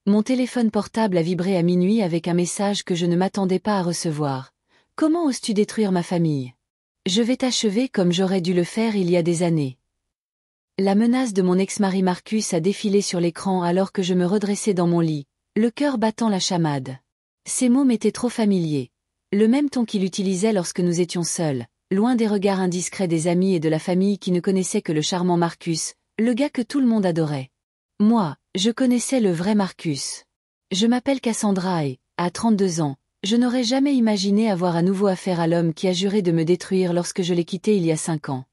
Mon téléphone portable a vibré à minuit avec un message que je ne m'attendais pas à recevoir. Comment oses-tu détruire ma famille? Je vais t'achever comme j'aurais dû le faire il y a des années. La menace de mon ex-mari Marcus a défilé sur l'écran alors que je me redressais dans mon lit, le cœur battant la chamade. Ces mots m'étaient trop familiers. Le même ton qu'il utilisait lorsque nous étions seuls, loin des regards indiscrets des amis et de la famille qui ne connaissaient que le charmant Marcus, le gars que tout le monde adorait. Moi, je connaissais le vrai Marcus. Je m'appelle Cassandra et, à 32 ans, je n'aurais jamais imaginé avoir à nouveau affaire à l'homme qui a juré de me détruire lorsque je l'ai quitté il y a 5 ans.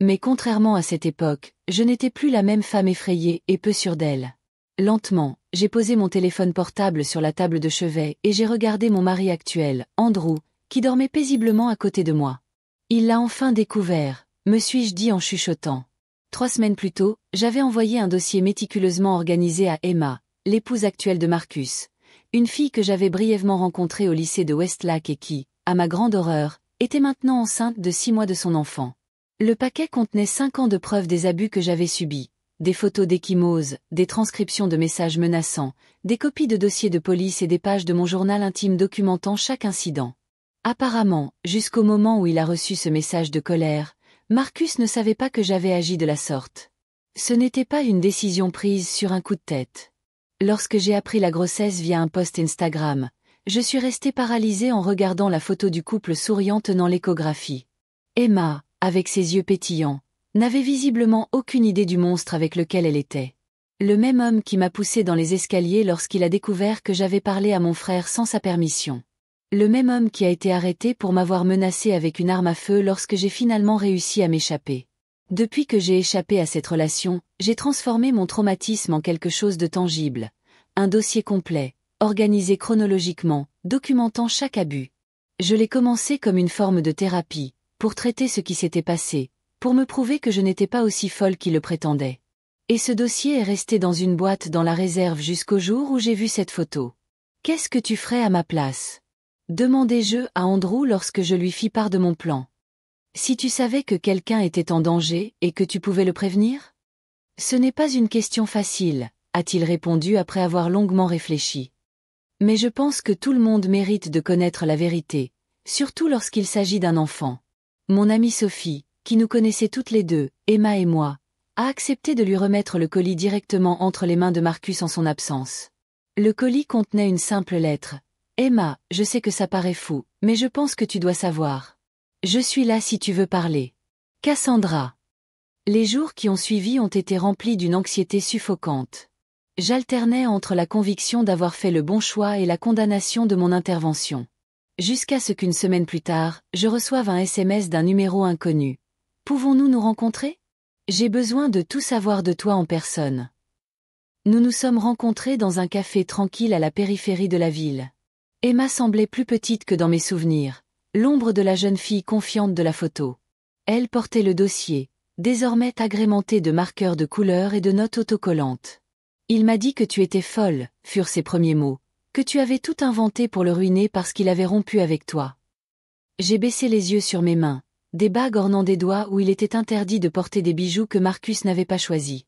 Mais contrairement à cette époque, je n'étais plus la même femme effrayée et peu sûre d'elle. Lentement, j'ai posé mon téléphone portable sur la table de chevet et j'ai regardé mon mari actuel, Andrew, qui dormait paisiblement à côté de moi. Il l'a enfin découvert, me suis-je dit en chuchotant. 3 semaines plus tôt, j'avais envoyé un dossier méticuleusement organisé à Emma, l'épouse actuelle de Marcus, une fille que j'avais brièvement rencontrée au lycée de Westlake et qui, à ma grande horreur, était maintenant enceinte de 6 mois de son enfant. Le paquet contenait 5 ans de preuves des abus que j'avais subis, des photos d'ecchymoses, des transcriptions de messages menaçants, des copies de dossiers de police et des pages de mon journal intime documentant chaque incident. Apparemment, jusqu'au moment où il a reçu ce message de colère, Marcus ne savait pas que j'avais agi de la sorte. Ce n'était pas une décision prise sur un coup de tête. Lorsque j'ai appris la grossesse via un post Instagram, je suis restée paralysée en regardant la photo du couple souriant tenant l'échographie. Emma, avec ses yeux pétillants, n'avait visiblement aucune idée du monstre avec lequel elle était. Le même homme qui m'a poussée dans les escaliers lorsqu'il a découvert que j'avais parlé à mon frère sans sa permission. Le même homme qui a été arrêté pour m'avoir menacé avec une arme à feu lorsque j'ai finalement réussi à m'échapper. Depuis que j'ai échappé à cette relation, j'ai transformé mon traumatisme en quelque chose de tangible. Un dossier complet, organisé chronologiquement, documentant chaque abus. Je l'ai commencé comme une forme de thérapie, pour traiter ce qui s'était passé, pour me prouver que je n'étais pas aussi folle qu'il le prétendait. Et ce dossier est resté dans une boîte dans la réserve jusqu'au jour où j'ai vu cette photo. Qu'est-ce que tu ferais à ma place? Demandai-je à Andrew lorsque je lui fis part de mon plan. Si tu savais que quelqu'un était en danger et que tu pouvais le prévenir? Ce n'est pas une question facile, a-t-il répondu après avoir longuement réfléchi. Mais je pense que tout le monde mérite de connaître la vérité, surtout lorsqu'il s'agit d'un enfant. Mon amie Sophie, qui nous connaissait toutes les deux, Emma et moi, a accepté de lui remettre le colis directement entre les mains de Marcus en son absence. Le colis contenait une simple lettre. Emma, je sais que ça paraît fou, mais je pense que tu dois savoir. Je suis là si tu veux parler. Cassandra. Les jours qui ont suivi ont été remplis d'une anxiété suffocante. J'alternais entre la conviction d'avoir fait le bon choix et la condamnation de mon intervention. Jusqu'à ce qu'une semaine plus tard, je reçoive un SMS d'un numéro inconnu. Pouvons-nous nous rencontrer? J'ai besoin de tout savoir de toi en personne. Nous nous sommes rencontrés dans un café tranquille à la périphérie de la ville. Emma semblait plus petite que dans mes souvenirs, l'ombre de la jeune fille confiante de la photo. Elle portait le dossier, désormais agrémenté de marqueurs de couleur et de notes autocollantes. Il m'a dit que tu étais folle, furent ses premiers mots, que tu avais tout inventé pour le ruiner parce qu'il avait rompu avec toi. J'ai baissé les yeux sur mes mains, des bagues ornant des doigts où il était interdit de porter des bijoux que Marcus n'avait pas choisis.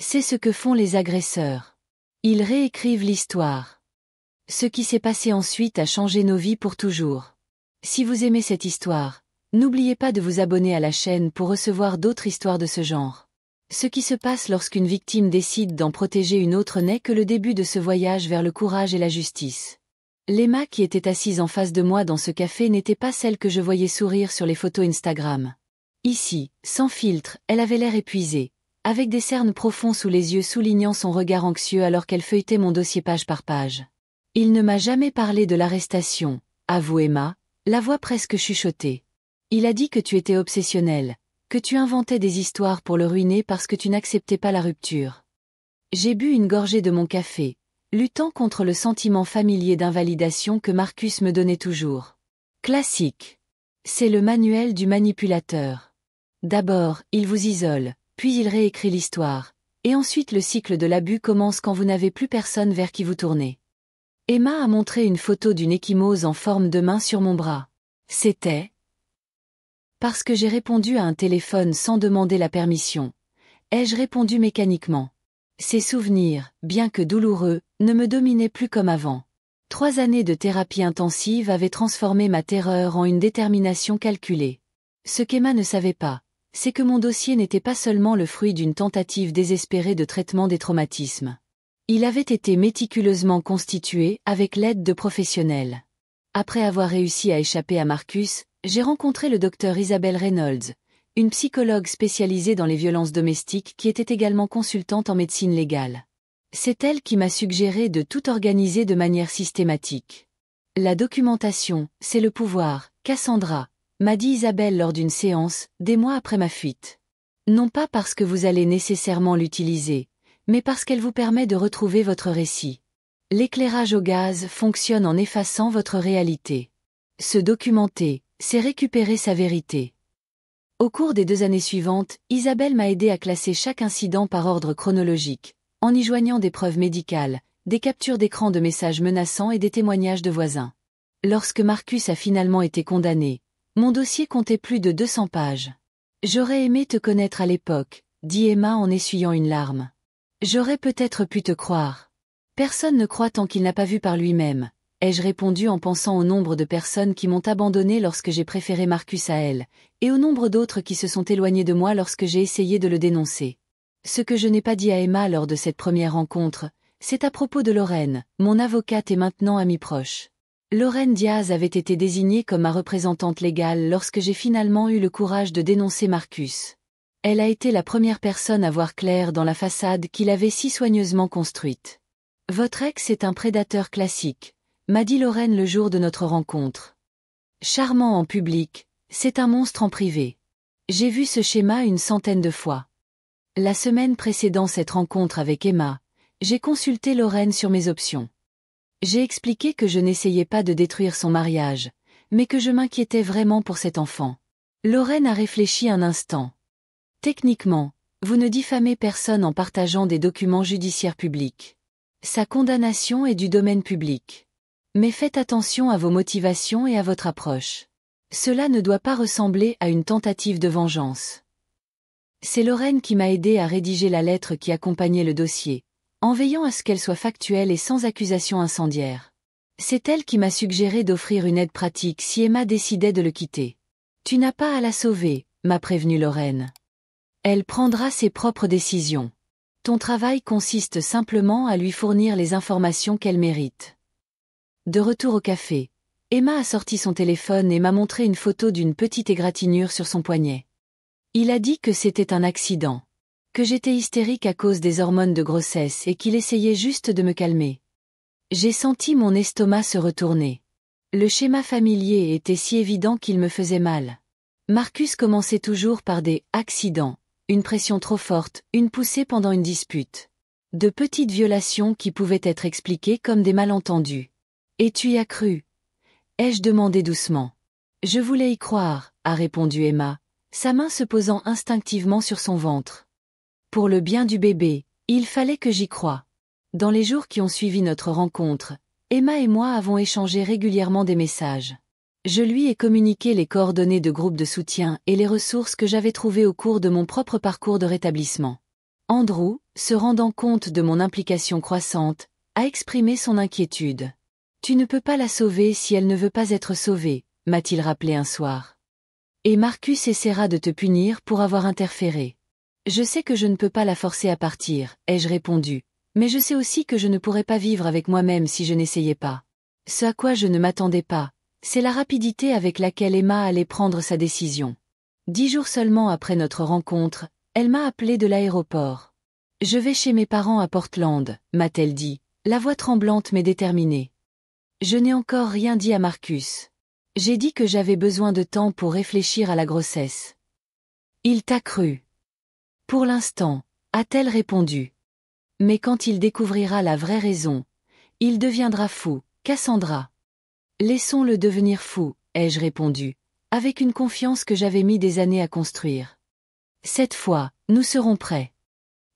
C'est ce que font les agresseurs. Ils réécrivent l'histoire. Ce qui s'est passé ensuite a changé nos vies pour toujours. Si vous aimez cette histoire, n'oubliez pas de vous abonner à la chaîne pour recevoir d'autres histoires de ce genre. Ce qui se passe lorsqu'une victime décide d'en protéger une autre n'est que le début de ce voyage vers le courage et la justice. L'Emma qui était assise en face de moi dans ce café n'était pas celle que je voyais sourire sur les photos Instagram. Ici, sans filtre, elle avait l'air épuisée, avec des cernes profonds sous les yeux soulignant son regard anxieux alors qu'elle feuilletait mon dossier page par page. Il ne m'a jamais parlé de l'arrestation, avoue Emma, la voix presque chuchotée. Il a dit que tu étais obsessionnelle, que tu inventais des histoires pour le ruiner parce que tu n'acceptais pas la rupture. J'ai bu une gorgée de mon café, luttant contre le sentiment familier d'invalidation que Marcus me donnait toujours. Classique. C'est le manuel du manipulateur. D'abord, il vous isole, puis il réécrit l'histoire, et ensuite le cycle de l'abus commence quand vous n'avez plus personne vers qui vous tournez. Emma a montré une photo d'une ecchymose en forme de main sur mon bras. C'était parce que j'ai répondu à un téléphone sans demander la permission. Ai-je répondu mécaniquement? Ces souvenirs, bien que douloureux, ne me dominaient plus comme avant. 3 années de thérapie intensive avaient transformé ma terreur en une détermination calculée. Ce qu'Emma ne savait pas, c'est que mon dossier n'était pas seulement le fruit d'une tentative désespérée de traitement des traumatismes. Il avait été méticuleusement constitué avec l'aide de professionnels. Après avoir réussi à échapper à Marcus, j'ai rencontré le docteur Isabelle Reynolds, une psychologue spécialisée dans les violences domestiques qui était également consultante en médecine légale. C'est elle qui m'a suggéré de tout organiser de manière systématique. La documentation, c'est le pouvoir, Cassandra, m'a dit Isabelle lors d'une séance, des mois après ma fuite. Non pas parce que vous allez nécessairement l'utiliser, mais parce qu'elle vous permet de retrouver votre récit. L'éclairage au gaz fonctionne en effaçant votre réalité. Se documenter, c'est récupérer sa vérité. Au cours des 2 années suivantes, Isabelle m'a aidé à classer chaque incident par ordre chronologique, en y joignant des preuves médicales, des captures d'écran de messages menaçants et des témoignages de voisins. Lorsque Marcus a finalement été condamné, mon dossier comptait plus de 200 pages. J'aurais aimé te connaître à l'époque, dit Emma en essuyant une larme. J'aurais peut-être pu te croire. Personne ne croit tant qu'il n'a pas vu par lui-même, ai-je répondu en pensant au nombre de personnes qui m'ont abandonné lorsque j'ai préféré Marcus à elle, et au nombre d'autres qui se sont éloignés de moi lorsque j'ai essayé de le dénoncer. Ce que je n'ai pas dit à Emma lors de cette première rencontre, c'est à propos de Lorraine, mon avocate et maintenant amie proche. Lorraine Diaz avait été désignée comme ma représentante légale lorsque j'ai finalement eu le courage de dénoncer Marcus. Elle a été la première personne à voir clair dans la façade qu'il avait si soigneusement construite. Votre ex est un prédateur classique, m'a dit Lorraine le jour de notre rencontre. Charmant en public, c'est un monstre en privé. J'ai vu ce schéma une centaine de fois. La semaine précédant cette rencontre avec Emma, j'ai consulté Lorraine sur mes options. J'ai expliqué que je n'essayais pas de détruire son mariage, mais que je m'inquiétais vraiment pour cet enfant. Lorraine a réfléchi un instant. Techniquement, vous ne diffamez personne en partageant des documents judiciaires publics. Sa condamnation est du domaine public. Mais faites attention à vos motivations et à votre approche. Cela ne doit pas ressembler à une tentative de vengeance. C'est Lorraine qui m'a aidé à rédiger la lettre qui accompagnait le dossier, en veillant à ce qu'elle soit factuelle et sans accusation incendiaire. C'est elle qui m'a suggéré d'offrir une aide pratique si Emma décidait de le quitter. Tu n'as pas à la sauver, m'a prévenu Lorraine. Elle prendra ses propres décisions. Ton travail consiste simplement à lui fournir les informations qu'elle mérite. De retour au café, Emma a sorti son téléphone et m'a montré une photo d'une petite égratignure sur son poignet. Il a dit que c'était un accident, que j'étais hystérique à cause des hormones de grossesse et qu'il essayait juste de me calmer. J'ai senti mon estomac se retourner. Le schéma familier était si évident qu'il me faisait mal. Marcus commençait toujours par des « accidents », une pression trop forte, une poussée pendant une dispute. De petites violations qui pouvaient être expliquées comme des malentendus. Et tu y as cru? Ai-je demandé doucement. Je voulais y croire, a répondu Emma, sa main se posant instinctivement sur son ventre. Pour le bien du bébé, il fallait que j'y croie. Dans les jours qui ont suivi notre rencontre, Emma et moi avons échangé régulièrement des messages. Je lui ai communiqué les coordonnées de groupes de soutien et les ressources que j'avais trouvées au cours de mon propre parcours de rétablissement. Andrew, se rendant compte de mon implication croissante, a exprimé son inquiétude. Tu ne peux pas la sauver si elle ne veut pas être sauvée, m'a-t-il rappelé un soir. Et Marcus essaiera de te punir pour avoir interféré. Je sais que je ne peux pas la forcer à partir, ai-je répondu, mais je sais aussi que je ne pourrais pas vivre avec moi-même si je n'essayais pas. Ce à quoi je ne m'attendais pas, c'est la rapidité avec laquelle Emma allait prendre sa décision. 10 jours seulement après notre rencontre, elle m'a appelé de l'aéroport. Je vais chez mes parents à Portland, m'a-t-elle dit, la voix tremblante mais déterminée. Je n'ai encore rien dit à Marcus. J'ai dit que j'avais besoin de temps pour réfléchir à la grossesse. Il t'a cru. Pour l'instant, a-t-elle répondu. Mais quand il découvrira la vraie raison, il deviendra fou, Cassandra. Laissons-le devenir fou, ai-je répondu, avec une confiance que j'avais mis des années à construire. Cette fois, nous serons prêts.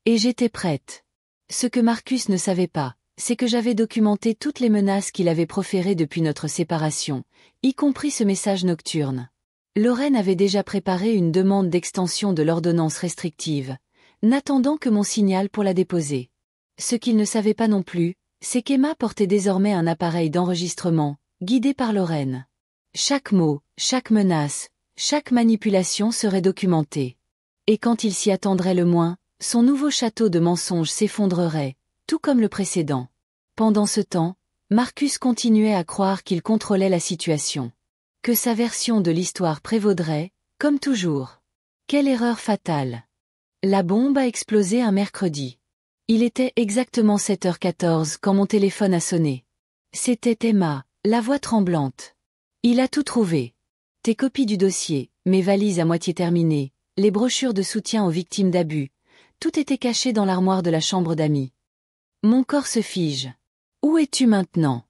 Et j'étais prête. Ce que Marcus ne savait pas, c'est que j'avais documenté toutes les menaces qu'il avait proférées depuis notre séparation, y compris ce message nocturne. Lorraine avait déjà préparé une demande d'extension de l'ordonnance restrictive, n'attendant que mon signal pour la déposer. Ce qu'il ne savait pas non plus, c'est qu'Emma portait désormais un appareil d'enregistrement, guidé par Lorraine. Chaque mot, chaque menace, chaque manipulation serait documentée. Et quand il s'y attendrait le moins, son nouveau château de mensonges s'effondrerait, tout comme le précédent. Pendant ce temps, Marcus continuait à croire qu'il contrôlait la situation. Que sa version de l'histoire prévaudrait, comme toujours. Quelle erreur fatale. La bombe a explosé un mercredi. Il était exactement 7h14 quand mon téléphone a sonné. C'était Emma, la voix tremblante. Il a tout trouvé. Tes copies du dossier, mes valises à moitié terminées, les brochures de soutien aux victimes d'abus, tout était caché dans l'armoire de la chambre d'amis. Mon corps se fige. Où es-tu maintenant?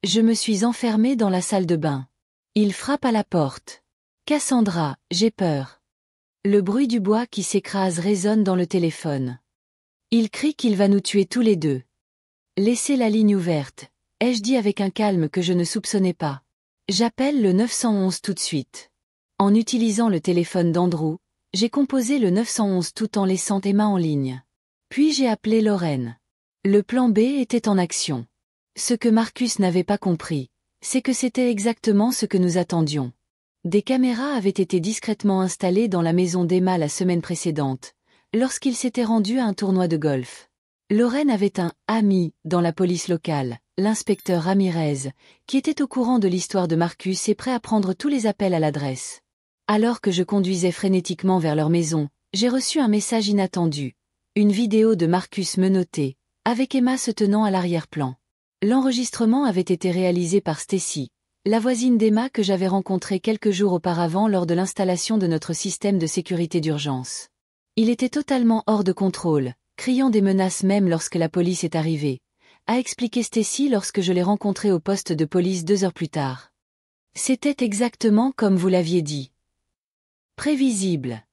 Je me suis enfermée dans la salle de bain. Il frappe à la porte. Cassandra, j'ai peur. Le bruit du bois qui s'écrase résonne dans le téléphone. Il crie qu'il va nous tuer tous les deux. Laissez la ligne ouverte, ai-je dit avec un calme que je ne soupçonnais pas. J'appelle le 911 tout de suite. En utilisant le téléphone d'Andrew, j'ai composé le 911 tout en laissant Emma en ligne. Puis j'ai appelé Lorraine. Le plan B était en action. Ce que Marcus n'avait pas compris, c'est que c'était exactement ce que nous attendions. Des caméras avaient été discrètement installées dans la maison d'Emma la semaine précédente, lorsqu'il s'était rendu à un tournoi de golf. Lorraine avait un « ami » dans la police locale, l'inspecteur Ramirez, qui était au courant de l'histoire de Marcus et prêt à prendre tous les appels à l'adresse. Alors que je conduisais frénétiquement vers leur maison, j'ai reçu un message inattendu. Une vidéo de Marcus menotté, avec Emma se tenant à l'arrière-plan. L'enregistrement avait été réalisé par Stacy, la voisine d'Emma que j'avais rencontrée quelques jours auparavant lors de l'installation de notre système de sécurité d'urgence. Il était totalement hors de contrôle, criant des menaces même lorsque la police est arrivée, a expliqué Stacy lorsque je l'ai rencontré au poste de police 2 heures plus tard. C'était exactement comme vous l'aviez dit. Prévisible.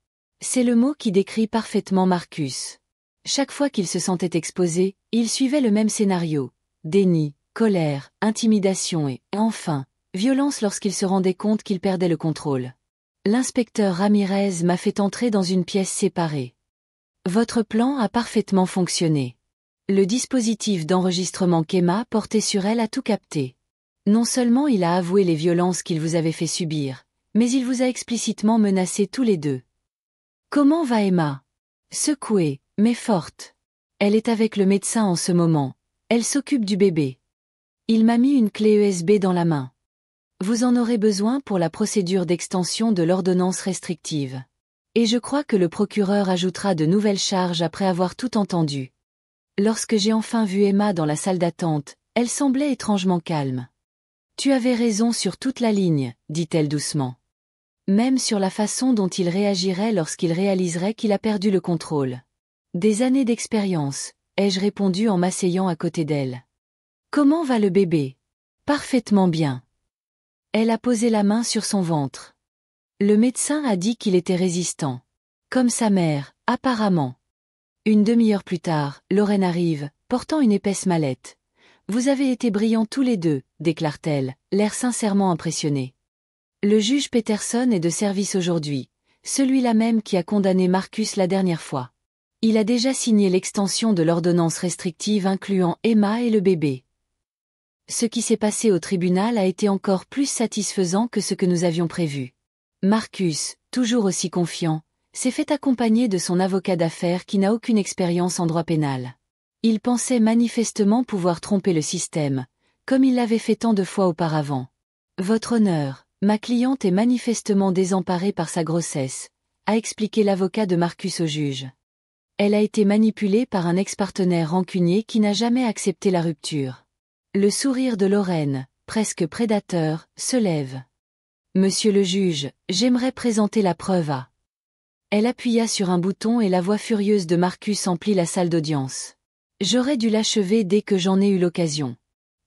C'est le mot qui décrit parfaitement Marcus. Chaque fois qu'il se sentait exposé, il suivait le même scénario. Déni, colère, intimidation et, enfin, violence lorsqu'il se rendait compte qu'il perdait le contrôle. L'inspecteur Ramirez m'a fait entrer dans une pièce séparée. Votre plan a parfaitement fonctionné. Le dispositif d'enregistrement qu'Emma portait sur elle a tout capté. Non seulement il a avoué les violences qu'il vous avait fait subir, mais il vous a explicitement menacé tous les deux. Comment va Emma? Secouée, mais forte. Elle est avec le médecin en ce moment. Elle s'occupe du bébé. Il m'a mis une clé USB dans la main. Vous en aurez besoin pour la procédure d'extension de l'ordonnance restrictive. Et je crois que le procureur ajoutera de nouvelles charges après avoir tout entendu. Lorsque j'ai enfin vu Emma dans la salle d'attente, elle semblait étrangement calme. Tu avais raison sur toute la ligne, dit-elle doucement. Même sur la façon dont il réagirait lorsqu'il réaliserait qu'il a perdu le contrôle. Des années d'expérience, ai-je répondu en m'asseyant à côté d'elle. Comment va le bébé? Parfaitement bien. Elle a posé la main sur son ventre. Le médecin a dit qu'il était résistant. Comme sa mère, apparemment. Une demi-heure plus tard, Lorraine arrive, portant une épaisse mallette. Vous avez été brillants tous les deux, déclare-t-elle, l'air sincèrement impressionné. Le juge Peterson est de service aujourd'hui, celui-là même qui a condamné Marcus la dernière fois. Il a déjà signé l'extension de l'ordonnance restrictive incluant Emma et le bébé. Ce qui s'est passé au tribunal a été encore plus satisfaisant que ce que nous avions prévu. Marcus, toujours aussi confiant, s'est fait accompagner de son avocat d'affaires qui n'a aucune expérience en droit pénal. Il pensait manifestement pouvoir tromper le système, comme il l'avait fait tant de fois auparavant. Votre honneur, ma cliente est manifestement désemparée par sa grossesse, a expliqué l'avocat de Marcus au juge. Elle a été manipulée par un ex-partenaire rancunier qui n'a jamais accepté la rupture. Le sourire de Lorraine, presque prédateur, se lève. Monsieur le juge, j'aimerais présenter la preuve à... Elle appuya sur un bouton et la voix furieuse de Marcus emplit la salle d'audience. J'aurais dû l'achever dès que j'en ai eu l'occasion.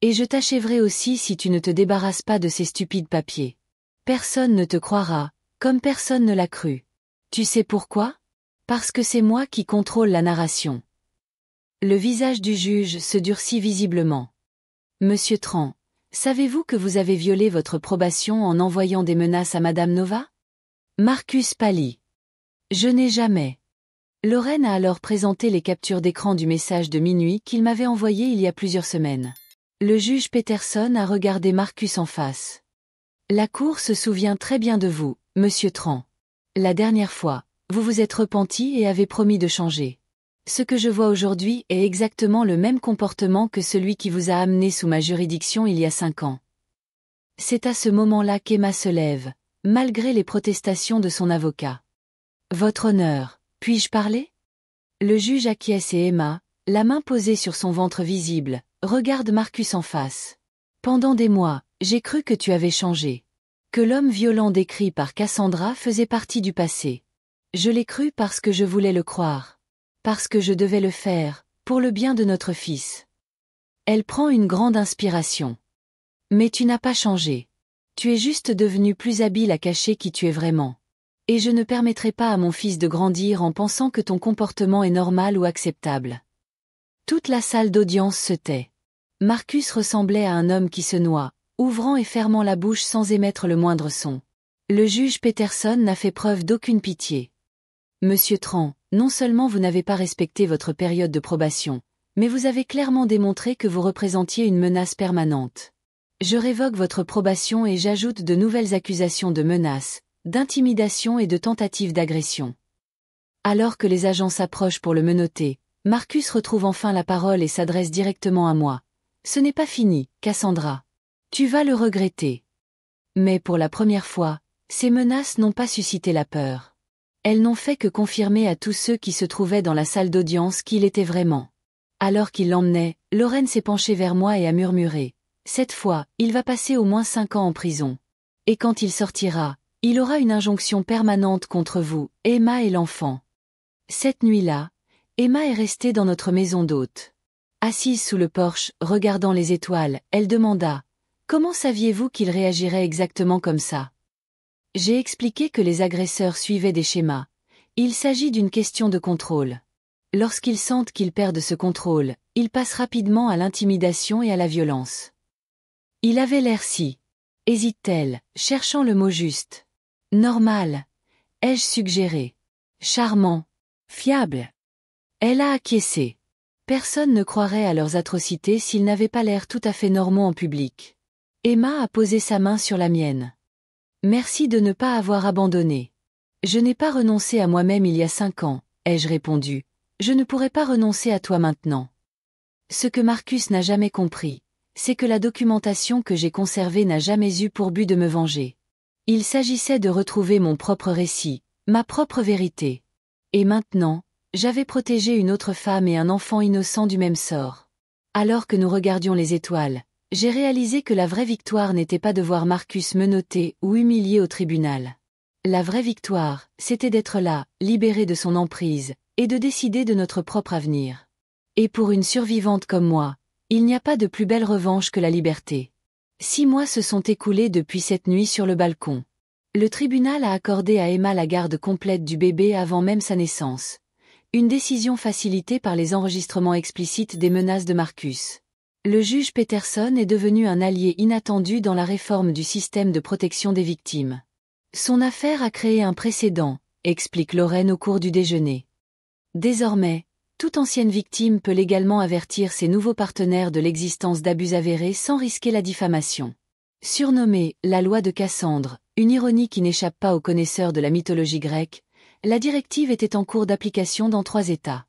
Et je t'achèverai aussi si tu ne te débarrasses pas de ces stupides papiers. Personne ne te croira, comme personne ne l'a cru. Tu sais pourquoi? Parce que c'est moi qui contrôle la narration. Le visage du juge se durcit visiblement. Monsieur Tran, savez-vous que vous avez violé votre probation en envoyant des menaces à Madame Nova? Marcus pâlit. Je n'ai jamais. Lorraine a alors présenté les captures d'écran du message de minuit qu'il m'avait envoyé il y a plusieurs semaines. Le juge Peterson a regardé Marcus en face. La Cour se souvient très bien de vous, monsieur Tran. La dernière fois, vous vous êtes repenti et avez promis de changer. Ce que je vois aujourd'hui est exactement le même comportement que celui qui vous a amené sous ma juridiction il y a 5 ans. C'est à ce moment-là qu'Emma se lève, malgré les protestations de son avocat. Votre honneur, puis-je parler? Le juge acquiesce et Emma, la main posée sur son ventre visible, regarde Marcus en face. Pendant des mois, j'ai cru que tu avais changé. Que l'homme violent décrit par Cassandra faisait partie du passé. Je l'ai cru parce que je voulais le croire. Parce que je devais le faire, pour le bien de notre fils. Elle prend une grande inspiration. Mais tu n'as pas changé. Tu es juste devenu plus habile à cacher qui tu es vraiment. Et je ne permettrai pas à mon fils de grandir en pensant que ton comportement est normal ou acceptable. Toute la salle d'audience se tait. Marcus ressemblait à un homme qui se noie, ouvrant et fermant la bouche sans émettre le moindre son. Le juge Peterson n'a fait preuve d'aucune pitié. Monsieur Tran, non seulement vous n'avez pas respecté votre période de probation, mais vous avez clairement démontré que vous représentiez une menace permanente. Je révoque votre probation et j'ajoute de nouvelles accusations de menaces, d'intimidation et de tentative d'agression. Alors que les agents s'approchent pour le menotter, Marcus retrouve enfin la parole et s'adresse directement à moi. Ce n'est pas fini, Cassandra. Tu vas le regretter. Mais pour la première fois, ces menaces n'ont pas suscité la peur. Elles n'ont fait que confirmer à tous ceux qui se trouvaient dans la salle d'audience qui il était vraiment. Alors qu'il l'emmenait, Lorraine s'est penchée vers moi et a murmuré. Cette fois, il va passer au moins 5 ans en prison. Et quand il sortira, il aura une injonction permanente contre vous, Emma et l'enfant. Cette nuit-là, Emma est restée dans notre maison d'hôte. Assise sous le porche, regardant les étoiles, elle demanda « Comment saviez-vous qu'il réagirait exactement comme ça ?» J'ai expliqué que les agresseurs suivaient des schémas. Il s'agit d'une question de contrôle. Lorsqu'ils sentent qu'ils perdent ce contrôle, ils passent rapidement à l'intimidation et à la violence. Il avait l'air si. Hésite-t-elle, cherchant le mot juste. Normal. Ai-je suggéré. Charmant. Fiable. Elle a acquiescé. Personne ne croirait à leurs atrocités s'ils n'avaient pas l'air tout à fait normaux en public. Emma a posé sa main sur la mienne. Merci de ne pas avoir abandonné. Je n'ai pas renoncé à moi-même il y a 5 ans, ai-je répondu. Je ne pourrai pas renoncer à toi maintenant. Ce que Marcus n'a jamais compris, c'est que la documentation que j'ai conservée n'a jamais eu pour but de me venger. Il s'agissait de retrouver mon propre récit, ma propre vérité. Et maintenant, j'avais protégé une autre femme et un enfant innocent du même sort. Alors que nous regardions les étoiles, j'ai réalisé que la vraie victoire n'était pas de voir Marcus menotté ou humilié au tribunal. La vraie victoire, c'était d'être là, libéré de son emprise, et de décider de notre propre avenir. Et pour une survivante comme moi, il n'y a pas de plus belle revanche que la liberté. 6 mois se sont écoulés depuis cette nuit sur le balcon. Le tribunal a accordé à Emma la garde complète du bébé avant même sa naissance. Une décision facilitée par les enregistrements explicites des menaces de Marcus. Le juge Peterson est devenu un allié inattendu dans la réforme du système de protection des victimes. Son affaire a créé un précédent, explique Lorraine au cours du déjeuner. Désormais, toute ancienne victime peut légalement avertir ses nouveaux partenaires de l'existence d'abus avérés sans risquer la diffamation. Surnommée « la loi de Cassandre », une ironie qui n'échappe pas aux connaisseurs de la mythologie grecque, la directive était en cours d'application dans 3 États.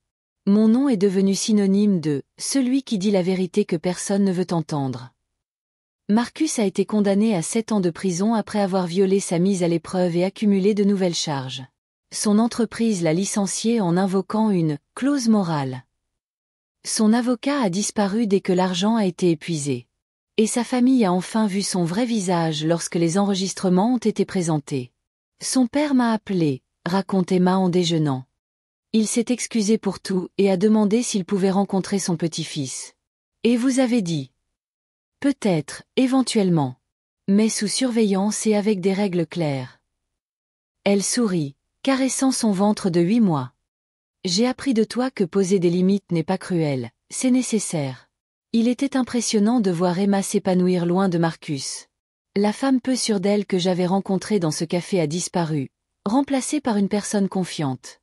Mon nom est devenu synonyme de « celui qui dit la vérité que personne ne veut entendre ». Marcus a été condamné à 7 ans de prison après avoir violé sa mise à l'épreuve et accumulé de nouvelles charges. Son entreprise l'a licencié en invoquant une « clause morale ». Son avocat a disparu dès que l'argent a été épuisé. Et sa famille a enfin vu son vrai visage lorsque les enregistrements ont été présentés. Son père m'a appelé, raconte Emma en déjeunant. Il s'est excusé pour tout et a demandé s'il pouvait rencontrer son petit-fils. Et vous avez dit? Peut-être, éventuellement. Mais sous surveillance et avec des règles claires. Elle sourit, caressant son ventre de 8 mois. J'ai appris de toi que poser des limites n'est pas cruel, c'est nécessaire. Il était impressionnant de voir Emma s'épanouir loin de Marcus. La femme peu sûre d'elle que j'avais rencontrée dans ce café a disparu, remplacée par une personne confiante.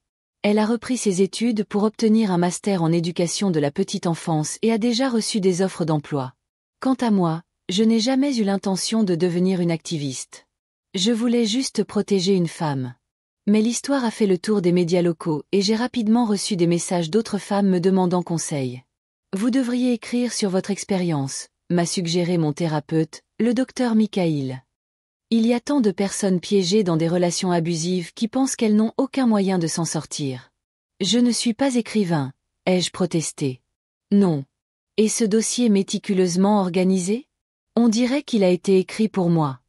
Elle a repris ses études pour obtenir un master en éducation de la petite enfance et a déjà reçu des offres d'emploi. Quant à moi, je n'ai jamais eu l'intention de devenir une activiste. Je voulais juste protéger une femme. Mais l'histoire a fait le tour des médias locaux et j'ai rapidement reçu des messages d'autres femmes me demandant conseil. Vous devriez écrire sur votre expérience, m'a suggéré mon thérapeute, le docteur Michael. Il y a tant de personnes piégées dans des relations abusives qui pensent qu'elles n'ont aucun moyen de s'en sortir. Je ne suis pas écrivain, ai-je protesté. Non. Et ce dossier méticuleusement organisé? On dirait qu'il a été écrit pour moi.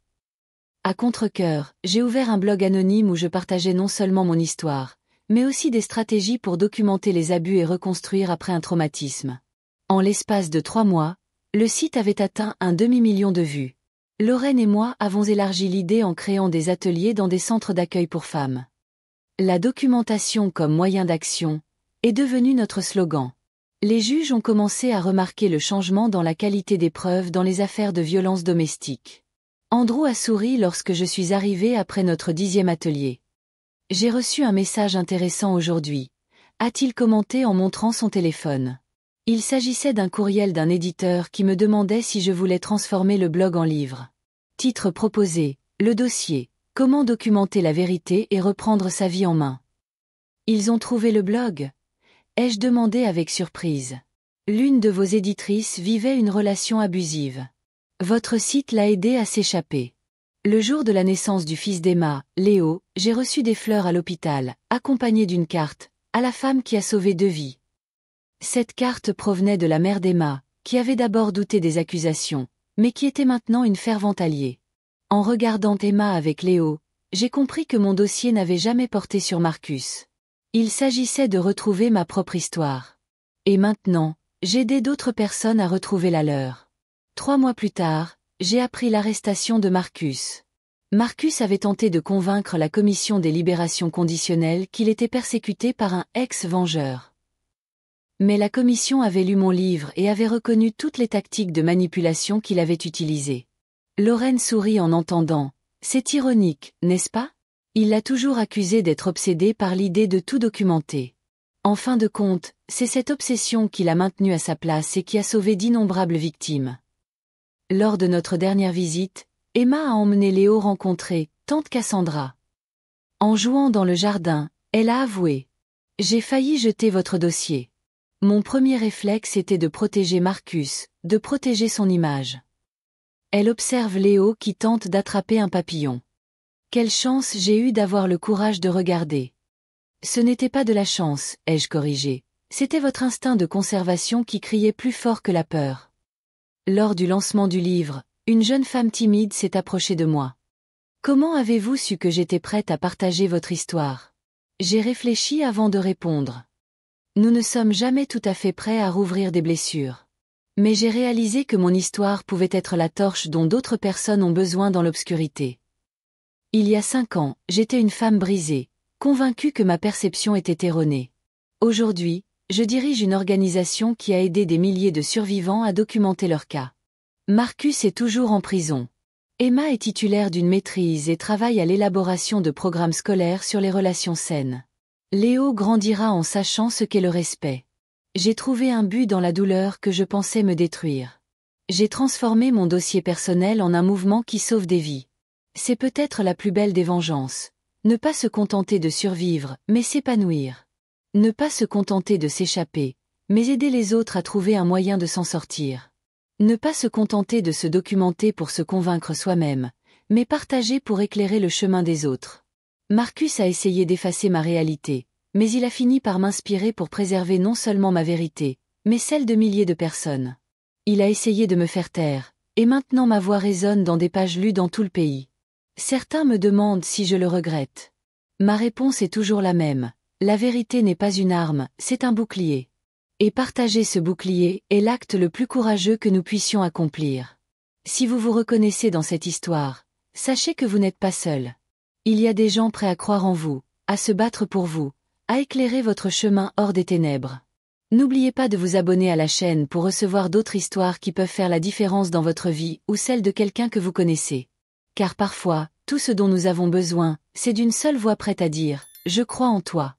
À contre-cœur, j'ai ouvert un blog anonyme où je partageais non seulement mon histoire, mais aussi des stratégies pour documenter les abus et reconstruire après un traumatisme. En l'espace de 3 mois, le site avait atteint un demi-million de vues. Lorraine et moi avons élargi l'idée en créant des ateliers dans des centres d'accueil pour femmes. La documentation comme moyen d'action est devenue notre slogan. Les juges ont commencé à remarquer le changement dans la qualité des preuves dans les affaires de violence domestique. Andrew a souri lorsque je suis arrivée après notre 10e atelier. J'ai reçu un message intéressant aujourd'hui, a-t-il commenté en montrant son téléphone. Il s'agissait d'un courriel d'un éditeur qui me demandait si je voulais transformer le blog en livre. Titre proposé, le dossier, comment documenter la vérité et reprendre sa vie en main. Ils ont trouvé le blog? Ai-je demandé avec surprise. L'une de vos éditrices vivait une relation abusive. Votre site l'a aidé à s'échapper. Le jour de la naissance du fils d'Emma, Léo, j'ai reçu des fleurs à l'hôpital, accompagnées d'une carte, à la femme qui a sauvé 2 vies. Cette carte provenait de la mère d'Emma, qui avait d'abord douté des accusations, mais qui était maintenant une fervente alliée. En regardant Emma avec Léo, j'ai compris que mon dossier n'avait jamais porté sur Marcus. Il s'agissait de retrouver ma propre histoire. Et maintenant, j'aidais d'autres personnes à retrouver la leur. 3 mois plus tard, j'ai appris l'arrestation de Marcus. Marcus avait tenté de convaincre la commission des libérations conditionnelles qu'il était persécuté par un ex-vengeur. Mais la commission avait lu mon livre et avait reconnu toutes les tactiques de manipulation qu'il avait utilisées. Lorraine sourit en entendant. C'est ironique, n'est-ce pas? Il l'a toujours accusé d'être obsédé par l'idée de tout documenter. En fin de compte, c'est cette obsession qui l'a maintenu à sa place et qui a sauvé d'innombrables victimes. Lors de notre dernière visite, Emma a emmené Léo rencontrer tante Cassandra. En jouant dans le jardin, elle a avoué. J'ai failli jeter votre dossier. Mon premier réflexe était de protéger Marcus, de protéger son image. Elle observe Léo qui tente d'attraper un papillon. Quelle chance j'ai eue d'avoir le courage de regarder. Ce n'était pas de la chance, ai-je corrigé. C'était votre instinct de conservation qui criait plus fort que la peur. Lors du lancement du livre, une jeune femme timide s'est approchée de moi. Comment avez-vous su que j'étais prête à partager votre histoire? J'ai réfléchi avant de répondre. Nous ne sommes jamais tout à fait prêts à rouvrir des blessures. Mais j'ai réalisé que mon histoire pouvait être la torche dont d'autres personnes ont besoin dans l'obscurité. Il y a 5 ans, j'étais une femme brisée, convaincue que ma perception était erronée. Aujourd'hui, je dirige une organisation qui a aidé des milliers de survivants à documenter leur cas. Marcus est toujours en prison. Emma est titulaire d'une maîtrise et travaille à l'élaboration de programmes scolaires sur les relations saines. Léo grandira en sachant ce qu'est le respect. J'ai trouvé un but dans la douleur que je pensais me détruire. J'ai transformé mon dossier personnel en un mouvement qui sauve des vies. C'est peut-être la plus belle des vengeances. Ne pas se contenter de survivre, mais s'épanouir. Ne pas se contenter de s'échapper, mais aider les autres à trouver un moyen de s'en sortir. Ne pas se contenter de se documenter pour se convaincre soi-même, mais partager pour éclairer le chemin des autres. Marcus a essayé d'effacer ma réalité, mais il a fini par m'inspirer pour préserver non seulement ma vérité, mais celle de milliers de personnes. Il a essayé de me faire taire, et maintenant ma voix résonne dans des pages lues dans tout le pays. Certains me demandent si je le regrette. Ma réponse est toujours la même. La vérité n'est pas une arme, c'est un bouclier. Et partager ce bouclier est l'acte le plus courageux que nous puissions accomplir. Si vous vous reconnaissez dans cette histoire, sachez que vous n'êtes pas seul. Il y a des gens prêts à croire en vous, à se battre pour vous, à éclairer votre chemin hors des ténèbres. N'oubliez pas de vous abonner à la chaîne pour recevoir d'autres histoires qui peuvent faire la différence dans votre vie ou celle de quelqu'un que vous connaissez. Car parfois, tout ce dont nous avons besoin, c'est d'une seule voix prête à dire « Je crois en toi ».